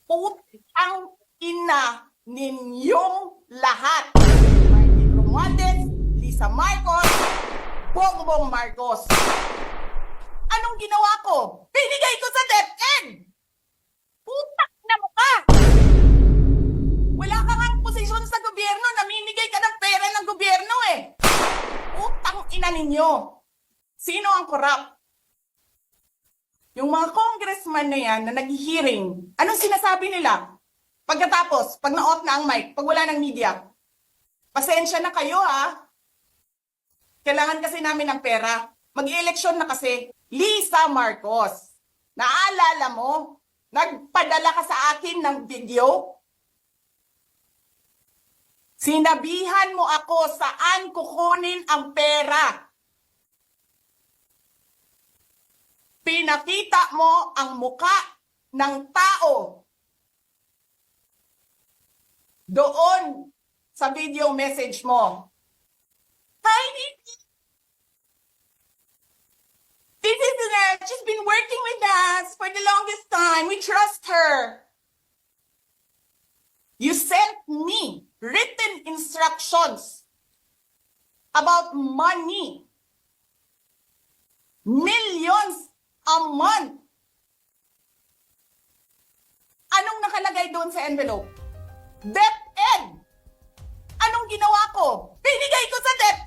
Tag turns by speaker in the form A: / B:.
A: Putang ina ninyong lahat. Martin Romualdez, Lisa Marcos, Bongbong Marcos. Anong ginawa ko? Binigay ko sa DepEd! Putak na mo ka! Wala ka nga posisyon sa gobyerno, namimigay ka ng pera ng gobyerno eh. Putang ina ninyo. Sino ang korap? Yung mga congressman na yan na nag-hearing, anong sinasabi nila? Pagkatapos, pag na-off na ang mic, pag wala ng media, pasensya na kayo ha. Kailangan kasi namin ng pera. Mag-eleksyon na kasi. Lisa Marcos, naalala mo? Nagpadala ka sa akin ng video? Sinabihan mo ako saan kukunin ang pera. Pinakita mo ang muka ng tao doon sa video message mo. Hi, Nikki. This is she's been working with us for the longest time. We trust her. You sent me written instructions about money. Millions a month. Anong nakalagay doon sa envelope? DepEd! Anong ginawa ko? Binigay ko sa DepEd!